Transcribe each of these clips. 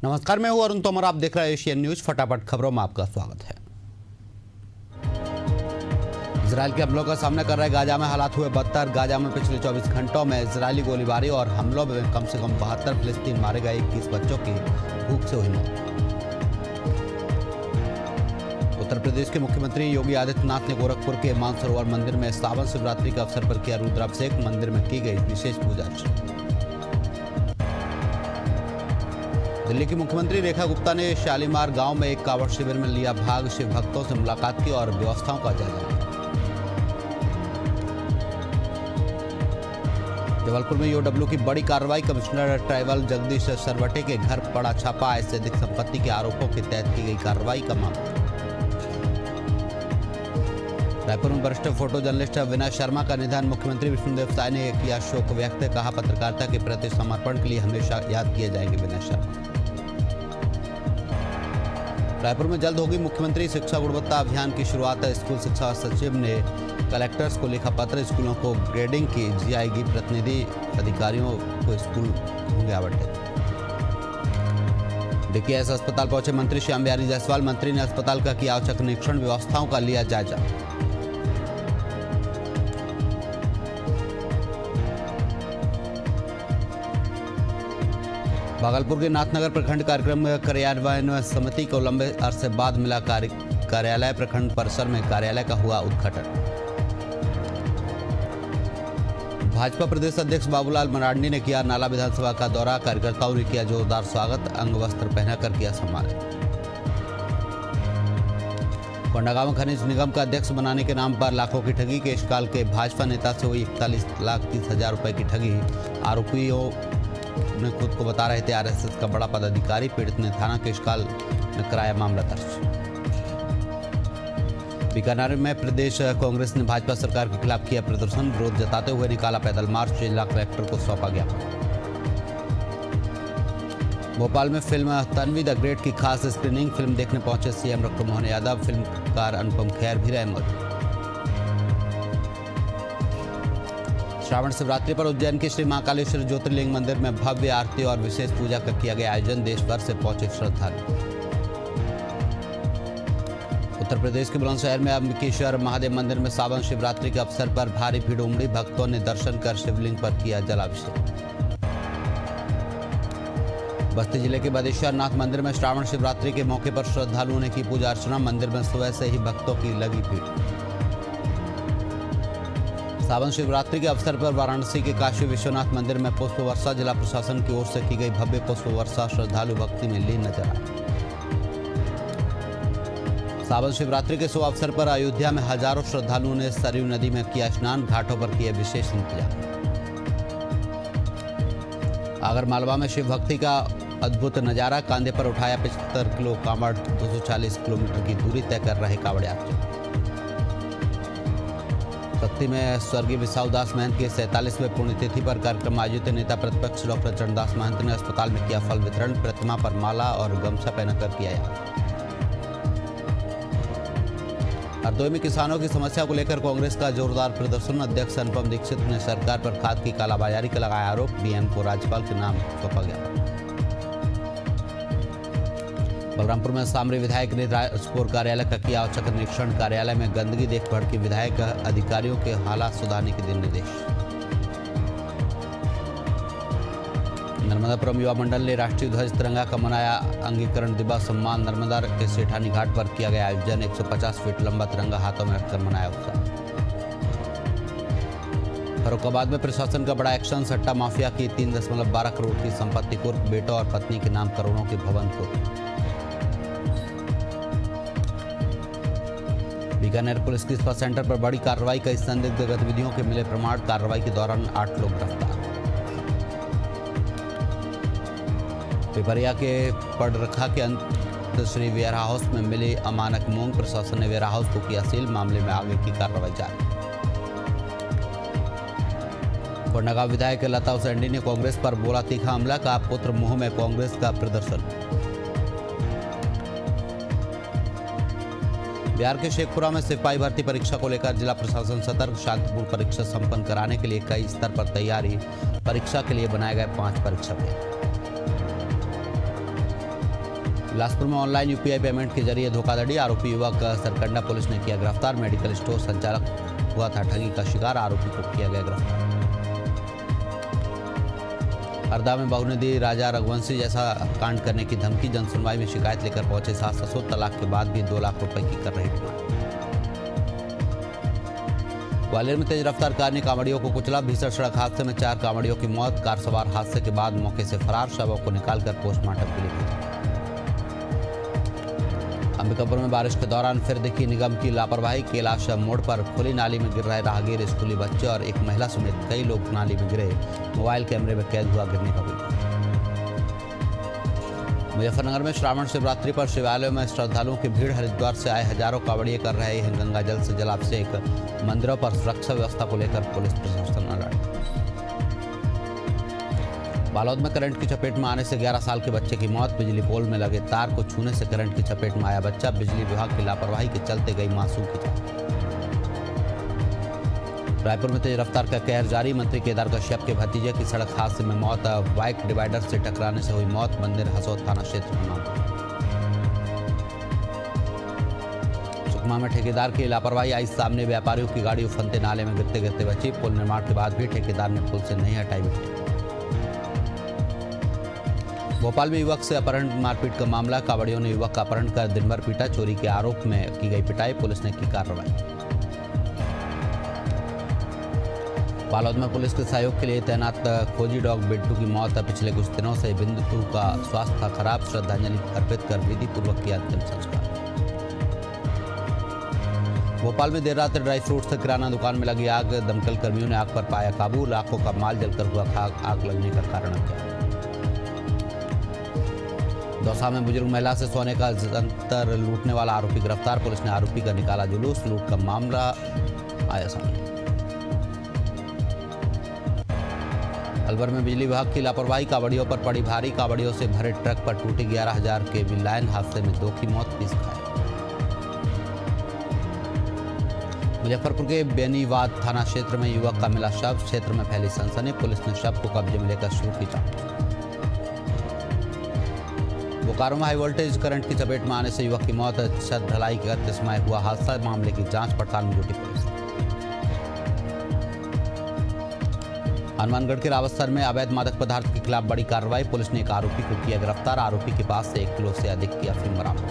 नमस्कार, मैं हूं अरुण तोमर। आप देख रहे हैं एशियन न्यूज। फटाफट खबरों में आपका स्वागत है। इजरायल के हमलों का सामना कर रहे गाजा में हालात हुए बदतर। गाजा में पिछले 24 घंटों में इजरायली गोलीबारी और हमलों में कम से कम 72 फिलिस्तीन मारे गए। 21 बच्चों की भूख से हुई मौत। उत्तर प्रदेश के मुख्यमंत्री योगी आदित्यनाथ ने गोरखपुर के मानसरोवर मंदिर में सावन शिवरात्रि के अवसर पर किया रुद्राभिषेक। मंदिर में की गई विशेष पूजा अर्चना। दिल्ली की मुख्यमंत्री रेखा गुप्ता ने शालीमार गांव में एक कांवड़ शिविर में लिया भाग। शिव भक्तों से मुलाकात की और व्यवस्थाओं का जायजा लिया। जबलपुर में ईओडब्ल्यू की बड़ी कार्रवाई। कमिश्नर ट्राइबल जगदीश सरवटे के घर पड़ा छापा। आय से अधिक संपत्ति के आरोपों के तहत की गई कार्रवाई का मामला। रायपुर में वरिष्ठ फोटो जर्नलिस्ट विनय शर्मा का निधन। मुख्यमंत्री विष्णुदेव साय ने किया शोक व्यक्त। कहा, पत्रकारिता के प्रति समर्पण के लिए हमेशा याद किए जाएंगे विनय शर्मा। रायपुर में जल्द होगी मुख्यमंत्री शिक्षा गुणवत्ता अभियान की शुरुआत। स्कूल शिक्षा सचिव ने कलेक्टर्स को लिखा पत्र। स्कूलों को ग्रेडिंग की जाएगी। प्रतिनिधि अधिकारियों को स्कूल होंगे आवंटित। डीकेएस अस्पताल पहुंचे मंत्री श्याम बिहारी जायसवाल। मंत्री ने अस्पताल का किया औचक निरीक्षण। व्यवस्थाओं का लिया जायजा। भागलपुर के नाथनगर प्रखंड कार्यक्रम कार्यान्वयन समिति को लंबे अरसे बाद मिला कार्यालय। प्रखंड परिसर में कार्यालय का हुआ उद्घाटन। भाजपा प्रदेश अध्यक्ष बाबूलाल मरांडी ने किया नाला विधानसभा का दौरा। कार्यकर्ताओं ने किया जोरदार स्वागत। अंग वस्त्र पहनाकर किया सम्मानित। कोंडागांव खनिज निगम का अध्यक्ष बनाने के नाम पर लाखों की ठगी। केशकाल के भाजपा नेता से हुई 41,30,000 रुपए की ठगी। आरोपियों ने खुद को बता रहे थे आरएसएस का बड़ा पदाधिकारी। पीड़ित ने थाना केशकाल में कराया मामला दर्ज। बीकानेर में प्रदेश कांग्रेस ने भाजपा सरकार के खिलाफ किया प्रदर्शन। विरोध जताते हुए निकाला पैदल मार्च। जिला कलेक्टर को सौंपा ज्ञापन। भोपाल में फिल्म तन्वी द ग्रेट की खास स्क्रीनिंग। फिल्म देखने पहुंचे सीएम डॉक्टर मोहन यादव। फिल्मकार अनुपम खेर भी रहे मौजूद। श्रावण शिवरात्रि पर उज्जैन के श्री महाकालेश्वर ज्योतिर्लिंग मंदिर में भव्य आरती और विशेष पूजा का किया गया आयोजन। देश भर से पहुंचे श्रद्धालु। उत्तर प्रदेश के बुलंदशहर में अंबिकेश्वर महादेव मंदिर में सावन शिवरात्रि के अवसर पर भारी भीड़ उमड़ी। भक्तों ने दर्शन कर शिवलिंग पर किया जलाभिषेक। बस्ती जिले के बदेश्वर नाथ मंदिर में श्रावण शिवरात्रि के मौके पर श्रद्धालुओं ने की पूजा अर्चना। मंदिर में सुबह से ही भक्तों की लगी भीड़। सावन शिवरात्रि के अवसर पर वाराणसी के काशी विश्वनाथ मंदिर में पुष्प वर्षा। जिला प्रशासन की ओर से की गई भव्य पुष्प वर्षा। श्रद्धालु भक्ति में लीन नजर आए। सावन शिवरात्रि के शुभ अवसर पर अयोध्या में हजारों श्रद्धालुओं ने सरयू नदी में किया स्नान। घाटों पर किए विशेष इंतजाम। आगरमालवा में शिव भक्ति का अद्भुत नजारा। कांधे पर उठाया 75 किलो कांवड़। 240 किलोमीटर की दूरी तय कर रहे कांवड़ यात्री। शक्ति में स्वर्गीय विसाउदास महंत के 47वें पुण्यतिथि पर कार्यक्रम आयोजित। नेता प्रतिपक्ष डॉक्टर चरणदास महंत ने अस्पताल में किया फल वितरण। प्रतिमा पर माला और गमछा पहनकर किया याद। हरदोई में किसानों की समस्या को लेकर कांग्रेस का जोरदार प्रदर्शन। अध्यक्ष अनुपम दीक्षित ने सरकार पर खाद की कालाबाजारी का लगाया आरोप। डीएम को राज्यपाल के नाम सौंपा गया। बलरामपुर में सामरी विधायक ने राजपुर कार्यालय का किया औचक निरीक्षण। कार्यालय में गंदगी देख भड़के विधायक। अधिकारियों के हालात सुधारने के दिए निर्देश। नर्मदापुरम युवा मंडल ने राष्ट्रीय ध्वज तिरंगा का मनाया अंगीकरण दिवस। सम्मान नर्मदा के सेठानी घाट पर किया गया आयोजन। 150 फीट लंबा तिरंगा हाथों में रखकर मनाया उत्सव। फर्रुखाबाद में प्रशासन का बड़ा एक्शन। सट्टा माफिया की 3.12 करोड़ की संपत्ति कुर्क। बेटों और पत्नी के नाम करोड़ों के भवन को। बीकानेर पुलिस की स्पा सेंटर पर बड़ी कार्रवाई। कई संदिग्ध गतिविधियों के मिले प्रमाण। कार्रवाई के दौरान 8 लोग गिरफ्तार। पिपरिया के पड़रखा के अंत श्री वेयर हाउस में मिली अमानक मूंग। प्रशासन ने वेयर हाउस को किया सील। मामले में आगे की कार्रवाई जारी। कोंडागांव विधायक लता उसेंडी ने कांग्रेस पर बोला तीखा हमला। का पुत्र मुंह में कांग्रेस का प्रदर्शन। बिहार के शेखपुरा में सिपाही भर्ती परीक्षा को लेकर जिला प्रशासन सतर्क। शांतिपूर्ण परीक्षा संपन्न कराने के लिए कई स्तर पर तैयारी। परीक्षा के लिए बनाए गए 5 परीक्षा केंद्र। बिलासपुर में ऑनलाइन यूपीआई पेमेंट के जरिए धोखाधड़ी, आरोपी युवक सरकंडा पुलिस ने किया गिरफ्तार। मेडिकल स्टोर संचालक हुआ था ठगी का शिकार, आरोपी को किया गया गिरफ्तार। हरदा में बहू ने दी राजा रघुवंशी जैसा कांड करने की धमकी, जनसुनवाई में शिकायत लेकर पहुंचे सास ससुर, तलाक के बाद भी 2 लाख रुपए की कर रही डिमांड। ग्वालियर में तेज रफ्तार कार ने कांवड़ियों को कुचला, भीषण सड़क हादसे में 4 कांवड़ियों की मौत, कार सवार हादसे के बाद मौके से फरार, शवों को निकालकर पोस्टमार्टम के लिए भेजा। अंबिकापुर में बारिश के दौरान फिर दिखी निगम की लापरवाही, कैलाश मोड़ पर खुली नाली में गिर रहे राहगीर, स्कूली बच्चे और एक महिला समेत कई लोग नाली में गिरे, मोबाइल कैमरे में कैद हुआ गिरने का वीडियो। मुजफ्फरनगर में श्रावण शिवरात्रि पर शिवालयों में श्रद्धालुओं की भीड़, हरिद्वार से आए हजारों कांवड़िए कर रहे हैं गंगा जल से जलाभिषेक, मंदिरों पर सुरक्षा व्यवस्था को लेकर पुलिस प्रशासन अलर्ट। बालोद में करंट की चपेट में आने से 11 साल के बच्चे की मौत, बिजली पोल में लगे तार को छूने से करंट की चपेट में आया बच्चा, बिजली विभाग की लापरवाही के चलते गई मासूम की जान। रायपुर में तेज रफ्तार का कहर जारी, मंत्री केदार कश्यप के भतीजे की सड़क हादसे में मौत, बाइक डिवाइडर से टकराने से हुई मौत, मंदिर हसौद थाना क्षेत्र में मामला। सुकमा में ठेकेदार की लापरवाही आई सामने, व्यापारियों की गाड़ी उफनते नाले में गिरते गिरते बची, पुल निर्माण के बाद भी ठेकेदार ने पुल से नहीं हटाई मिट्टी। भोपाल में युवक से अपहरण मारपीट का मामला, कांवड़ियों ने युवक का अपहरण कर दिन भर पीटा, चोरी के आरोप में की गई पिटाई, पुलिस ने की कार्रवाई। बालोद में पुलिस के सहयोग के लिए तैनात खोजी डॉग बिट्टू की मौत, पिछले कुछ दिनों से बिंदु का स्वास्थ्य था खराब, श्रद्धांजलि अर्पित कर विधि पूर्वक किया अंतिम संस्कार। भोपाल में देर रात ड्राई फ्रूट से किराना दुकान में लगी आग, दमकल कर्मियों ने आग पर पाया काबू, लाखों का माल जलकर हुआ खाक, आग लगने का कारण क्या। दौसा में बुजुर्ग महिला से सोने का जंतर लूटने वाला आरोपी गिरफ्तार, पुलिस ने आरोपी का निकाला जुलूस, लूट का मामला आया सामने। अलवर में बिजली विभाग की लापरवाही, कांवड़ियों पर पड़ी भारी, कांवड़ियों से भरे ट्रक पर टूटी 11,000 केवी लाइन, हादसे में 2 की मौत, 30 घायल। मुजफ्फरपुर के बेनीवाद थाना क्षेत्र में युवक का मिला शव, क्षेत्र में फैली सनसनी, पुलिस ने शव को कब्जे में लेकर शुरू की जांच। बोकारो में हाई वोल्टेज करंट की चपेट में आने से युवक की मौत, छत ढलाई करते समय हुआ हादसा, मामले की जांच पड़ताल में जुटी पुलिस। हनुमानगढ़ के रावतसर में अवैध मादक पदार्थ के खिलाफ बड़ी कार्रवाई, पुलिस ने एक आरोपी को किया गिरफ्तार, आरोपी के पास से 1 किलो से अधिक की अफीम बरामद।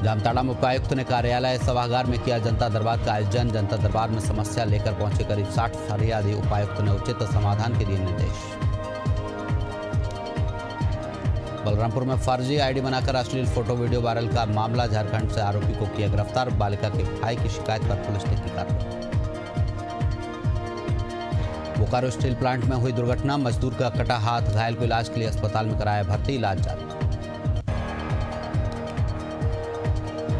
जामताड़ा में उपायुक्त ने कार्यालय सभागार में किया जनता दरबार का आयोजन, जनता दरबार में समस्या लेकर पहुंचे करीब 60 फरियादी, उपायुक्त ने उचित समाधान के दिए निर्देश। बलरामपुर में फर्जी आईडी बनाकर अश्लील फोटो वीडियो वायरल का मामला, झारखंड से आरोपी को किया गिरफ्तार, बालिका के भाई की शिकायत पर पुलिस ने की कार्रवाई। बोकारो स्टील प्लांट में हुई दुर्घटना, मजदूर का कटा हाथ, घायल को इलाज के लिए अस्पताल में कराया भर्ती, इलाज जारी।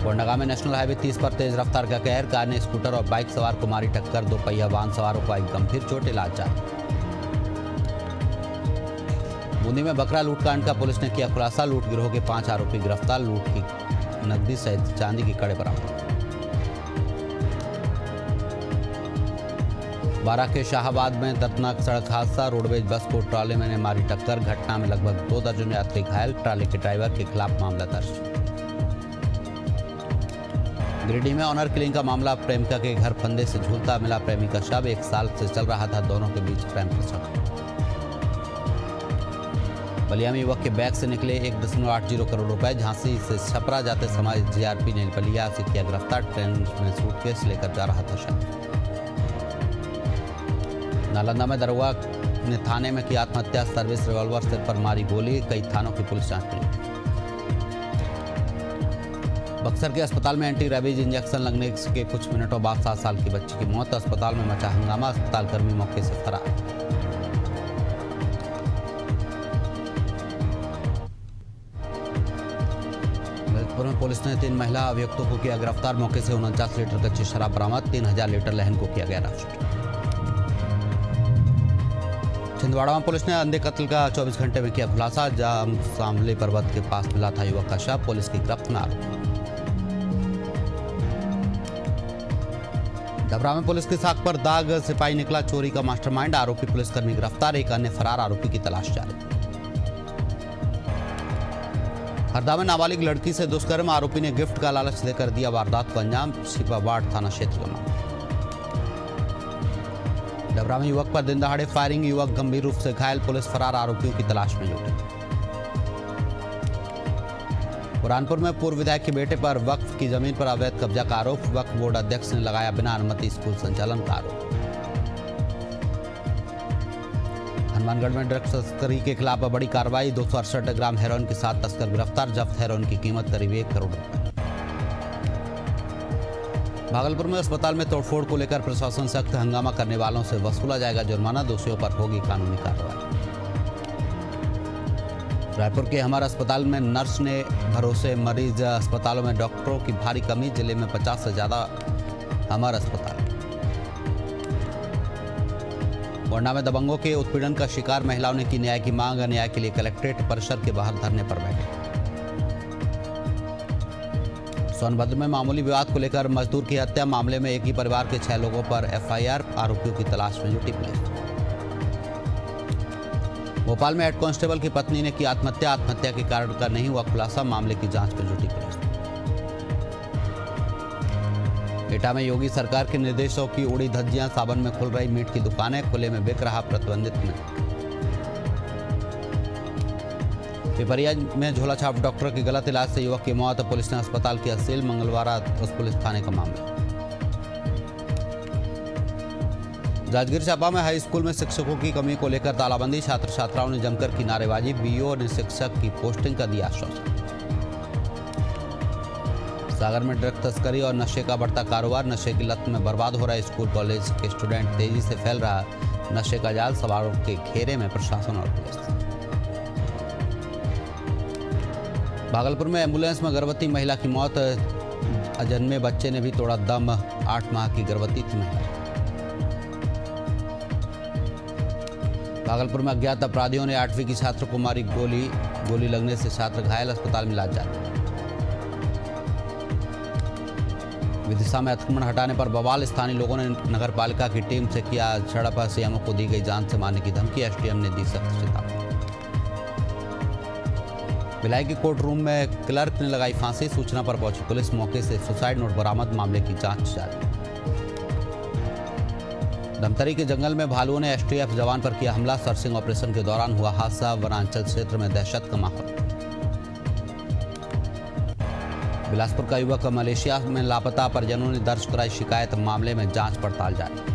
कोंडागांव में नेशनल हाईवे 30 पर तेज रफ्तार का कहर, कार ने स्कूटर और बाइक सवार को मारी टक्कर, 2 पहिया वाहन सवारों को आई गंभीर चोट, इलाज जारी। बूंदी में बकरा लूटकांड का पुलिस ने किया खुलासा, लूट गिरोह के 5 आरोपी गिरफ्तार, लूट की नकदी सहित चांदी की कड़े बरामद। बारा के शाहाबाद में दर्दनाक सड़क हादसा, रोडवेज बस को ट्रॉले में ने मारी टक्कर, घटना में लगभग 2 दर्जन यात्री घायल, ट्रॉले के ड्राइवर के खिलाफ मामला दर्ज। गिरिडीह में ऑनर किलिंग का मामला, प्रेमिका के घर फंदे से झूलता मिला प्रेमी का शव, 1 साल से चल रहा था दोनों के बीच प्रेम प्रसंग। बलिया में युवक के बैग से निकले 1.80 करोड़ रुपए, झांसी से छपरा जाते समय जीआरपी ने बलिया से किया गिरफ्तार, ट्रेन में सूटकेस लेकर जा रहा था शव। नालंदा में दरोगा ने थाने में की आत्महत्या, सर्विस रिवॉल्वर सिर पर मारी गोली, कई थानों की पुलिस जांच में। बक्सर के अस्पताल में एंटी रेबीज इंजेक्शन लगने के कुछ मिनटों बाद 7 साल की बच्ची की मौत, अस्पताल में मचा हंगामा, अस्पताल कर्मी मौके से फरार। ललितपुर में पुलिस ने 3 महिला अभियुक्तों को किया गिरफ्तार, मौके से 49 लीटर कच्ची शराब बरामद, 3000 लीटर लहन को किया गया नष्ट। छिंदवाड़ा में पुलिस ने अंधे कत्ल का 24 घंटे में किया खुलासा, जाम शामली पर्वत के पास मिला था युवक का शव, पुलिस की गिरफ्त में आरोपी। डबरा में पुलिस की साख पर दाग, सिपाही निकला चोरी का मास्टरमाइंड, आरोपी पुलिसकर्मी गिरफ्तार, एक अन्य फरार आरोपी की तलाश जारी। हरदा में नाबालिग लड़की से दुष्कर्म, आरोपी ने गिफ्ट का लालच देकर दिया वारदात को अंजाम। छिपाबाड़ थाना क्षेत्र का मामला। डबरा में युवक पर दिन दहाड़े फायरिंग, युवक गंभीर रूप से घायल, पुलिस फरार आरोपियों की तलाश में जुटी। बुरहानपुर में पूर्व विधायक के बेटे पर वक्फ की जमीन पर अवैध कब्जा का आरोप, वक्फ बोर्ड अध्यक्ष ने लगाया बिना अनुमति स्कूल संचालन का आरोप। हनुमानगढ़ में ड्रग्स तस्करी के खिलाफ बड़ी कार्रवाई, 268 ग्राम हेरोइन के साथ तस्कर गिरफ्तार, जब्त हेरोइन की कीमत करीब 1 करोड़ रुपए। भागलपुर में अस्पताल में तोड़फोड़ को लेकर प्रशासन सख्त, हंगामा करने वालों से वसूला जाएगा जुर्माना, दोषियों पर होगी कानूनी कार्रवाई। रायपुर के हमार अस्पताल में नर्स ने भरोसे, मरीज अस्पतालों में डॉक्टरों की भारी कमी, जिले में 50 से ज्यादा हमार अस्पताल। गोंडा में दबंगों के उत्पीड़न का शिकार महिलाओं ने की न्याय की मांग, न्याय के लिए कलेक्ट्रेट परिसर के बाहर धरने पर बैठे। सोनभद्र में मामूली विवाद को लेकर मजदूर की हत्या, मामले में एक ही परिवार के 6 लोगों पर एफआईआर, आरोपियों की तलाश में जुटी पुलिस। भोपाल में हेड कांस्टेबल की पत्नी ने की आत्महत्या, आत्महत्या के कारण का नहीं हुआ खुलासा, मामले की जांच में जुटी पुलिस। एटा में योगी सरकार के निर्देशों की उड़ी धज्जियां, सावन में खुल रही मीट की दुकानें, खुले में बिक रहा प्रतिबंधित मीट। पिपरिया में झोलाछाप डॉक्टर की गलत इलाज से युवक की मौत, पुलिस ने अस्पताल किया सील, मंगलवार उस पुलिस थाने का मामला। जांजगीर चांपा में हाई स्कूल में शिक्षकों की कमी को लेकर तालाबंदी, छात्र छात्राओं ने जमकर की नारेबाजी, बीईओ ने शिक्षक की पोस्टिंग का दिया आश्वासन। सागर में ड्रग तस्करी और नशे का बढ़ता कारोबार, नशे की लत में बर्बाद हो रहा स्कूल कॉलेज के स्टूडेंट, तेजी से फैल रहा नशे का जाल, सवारों के घेरे में प्रशासन और पुलिस। भागलपुर में एम्बुलेंस में गर्भवती महिला की मौत, अजन्मे बच्चे ने भी तोड़ा दम, 8 माह की गर्भवती थी महिला। भागलपुर में अज्ञात अपराधियों ने 8वीं की छात्र को मारी गोली लगने से छात्र घायल, अस्पताल में इलाज जारी। विदिशा में अतिक्रमण हटाने पर बवाल, स्थानीय लोगों ने नगरपालिका की टीम से किया झड़प, सीएमओ को दी गई जान से मारने की धमकी, एसडीएम ने दी सख्त चेतावनी। भिलाई के कोर्ट रूम में क्लर्क ने लगाई फांसी, सूचना पर पहुंची पुलिस, मौके से सुसाइड नोट बरामद, मामले की जांच जारी। धमतरी के जंगल में भालुओं ने एसटीएफ जवान पर किया हमला, सर्चिंग ऑपरेशन के दौरान हुआ हादसा, वनांचल क्षेत्र में दहशत का माहौल। बिलासपुर का युवक मलेशिया में लापता, परिजनों ने दर्ज कराई शिकायत, मामले में जांच पड़ताल जारी।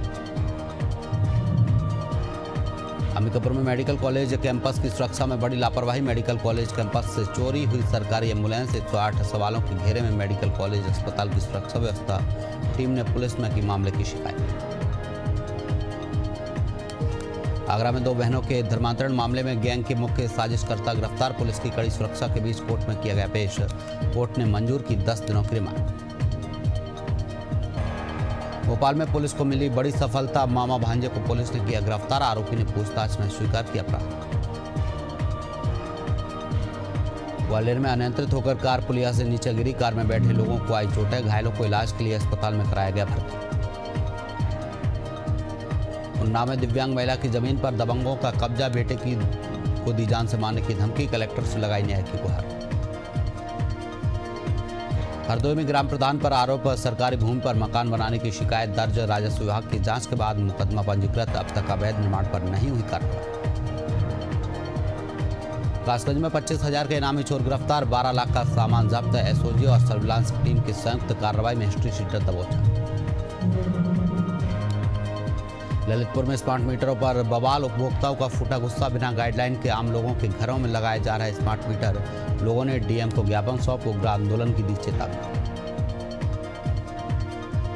अंबिकापुर में मेडिकल कॉलेज कैंपस की सुरक्षा में बड़ी लापरवाही, मेडिकल कॉलेज कैंपस से चोरी हुई सरकारी एम्बुलेंस, 108 सवालों के घेरे में मेडिकल कॉलेज अस्पताल की सुरक्षा व्यवस्था, टीम ने पुलिस में की मामले की शिकायत। आगरा में 2 बहनों के धर्मांतरण मामले में गैंग के मुख्य साजिशकर्ता गिरफ्तार, पुलिस की कड़ी सुरक्षा के बीच कोर्ट में किया गया पेश, कोर्ट ने मंजूर की 10 दिनों की रिमांड। भोपाल में पुलिस को मिली बड़ी सफलता, मामा भांजे को पुलिस ने किया गिरफ्तार, आरोपी ने पूछताछ में स्वीकार किया अपराध। ग्वालियर में अनियंत्रित होकर कार पुलिया से नीचे गिरी, कार में बैठे लोगों को आई चोटें, घायलों को इलाज के लिए अस्पताल में कराया गया भर्ती। उन्नाव में दिव्यांग महिला की जमीन पर दबंगों का कब्जा, बेटे को दी जान से मारने की धमकी, कलेक्टर से लगाई न्याय की गुहार। हरदोई में ग्राम प्रधान पर आरोप, सरकारी भूमि पर मकान बनाने की शिकायत दर्ज, राजस्व विभाग की जांच के बाद मुकदमा पंजीकृत, अब तक अवैध निर्माण पर नहीं हुई कार्रवाई। कासगंज में 25,000 के इनामी चोर गिरफ्तार, 12 लाख का सामान जब्त, एसओजी और सर्विलांस टीम की संयुक्त कार्रवाई में हिस्ट्री शीटर दबोचा। ललितपुर में स्मार्ट मीटरों पर बवाल, उपभोक्ताओं का फूटा गुस्सा, बिना गाइडलाइन के आम लोगों के घरों में लगाया जा रहा है स्मार्ट मीटर, लोगों ने डीएम को ज्ञापन सौंप, उग्र आंदोलन की दी चेतावनी।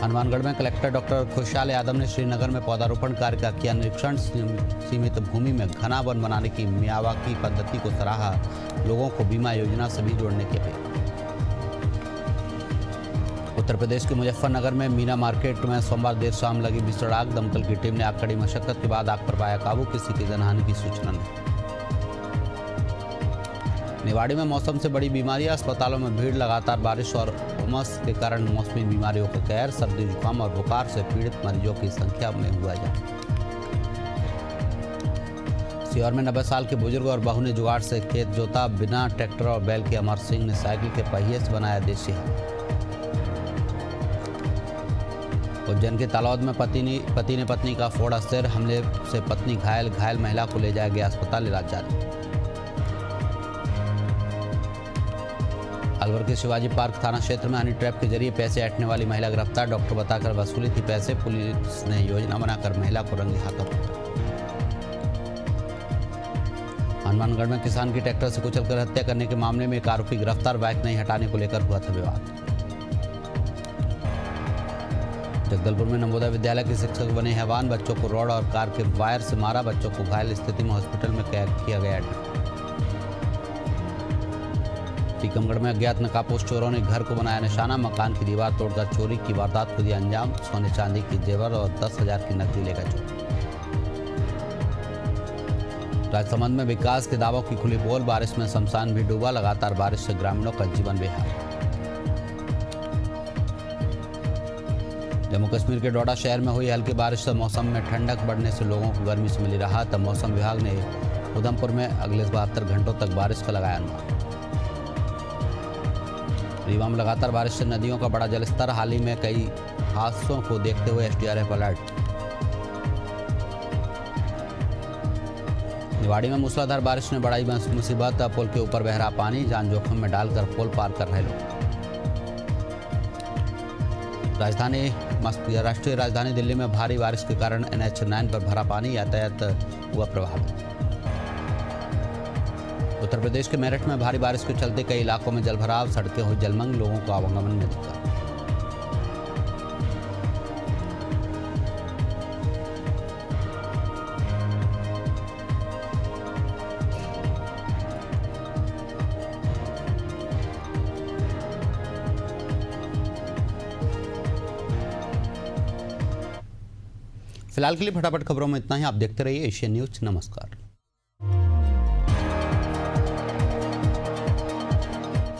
हनुमानगढ़ में कलेक्टर डॉक्टर खुशहाल यादव ने श्रीनगर में पौधारोपण कार्य का किया निरीक्षण, सीमित भूमि में घना वन बनाने की मियावाकी पद्धति को सराहा, लोगों को बीमा योजना से भी जोड़ने की अपील। उत्तर प्रदेश के मुजफ्फरनगर में मीना मार्केट में सोमवार देर शाम लगी भीषण आग, दमकल की टीम ने आग कड़ी मशक्कत के बाद आग पर पाया काबू, किसी की जनहानि की सूचना नहीं। निवाड़ी में मौसम से बड़ी बीमारियां, अस्पतालों में भीड़, लगातार बारिश और उमस के कारण मौसमी बीमारियों का कहर, सर्दी जुकाम और बुखार से पीड़ित मरीजों की संख्या में हुआ इजाफा। सीहोर में 90 साल के बुजुर्ग और बहू ने जुगाड़ से खेत जोता। बिना ट्रैक्टर और बैल के अमर सिंह ने साइकिल के पहिए से बनाया देसी हल। उज्जैन के तालाब में पति ने पत्नी का फोड़ा सिर। हमले से पत्नी घायल महिला को ले जाया गया अस्पताल, इलाज जारी। अलवर के शिवाजी पार्क थाना क्षेत्र में हनी ट्रैप के जरिए पैसे ऐंठने वाली महिला गिरफ्तार। डॉक्टर बताकर वसूली थी पैसे। पुलिस ने योजना बनाकर महिला को रंगे हाथों पकड़ा। हनुमानगढ़ में किसान की ट्रैक्टर से कुचलकर हत्या करने के मामले में एक आरोपी गिरफ्तार। बाइक नहीं हटाने को लेकर हुआ था विवाद। जगदलपुर में नवोदय विद्यालय के शिक्षक बने हैवान। बच्चों को रॉड और कार के वायर से मारा। बच्चों को घायल स्थिति में हॉस्पिटल में किया गया एडमिट। टीकमगढ़ में अज्ञात नकाबपोश चोरों ने घर को बनाया निशाना। मकान की दीवार तोड़कर चोरी की वारदात को दिया अंजाम। सोने चांदी की जेवर और 10,000 की नकदी लेकर चोरी। राजसमंद में विकास के दावों की खुली पोल। बारिश में शमशान भी डूबा। लगातार बारिश से ग्रामीणों का जीवन बेहाल। जम्मू कश्मीर के डोडा शहर में हुई हल्की बारिश से मौसम में ठंडक बढ़ने से लोगों को गर्मी से मिली राहत। मौसम विभाग ने उधमपुर में अगले 72 घंटों तक बारिश का लगाया अनुमान। रीवा में लगातार बारिश से नदियों का बड़ा जलस्तर। हाल ही में कई हादसों को देखते हुए एसडीआरएफ अलर्ट। निवाड़ी में मूसलाधार बारिश ने बढ़ाई मुसीबत। पुल के ऊपर बह रहा पानी। जान जोखिम में डालकर पुल पार कर रहे लोग। राष्ट्रीय राजधानी दिल्ली में भारी बारिश के कारण NH9 पर भरा पानी। यातायात हुआ प्रभावित। उत्तर प्रदेश के मेरठ में भारी बारिश के चलते कई इलाकों में जलभराव। सड़कें हुई जलमग्न। लोगों को आवागमन में दिक्कत। फिलहाल के लिए फटाफट खबरों में इतना ही। आप देखते रहिए एशियन न्यूज। नमस्कार।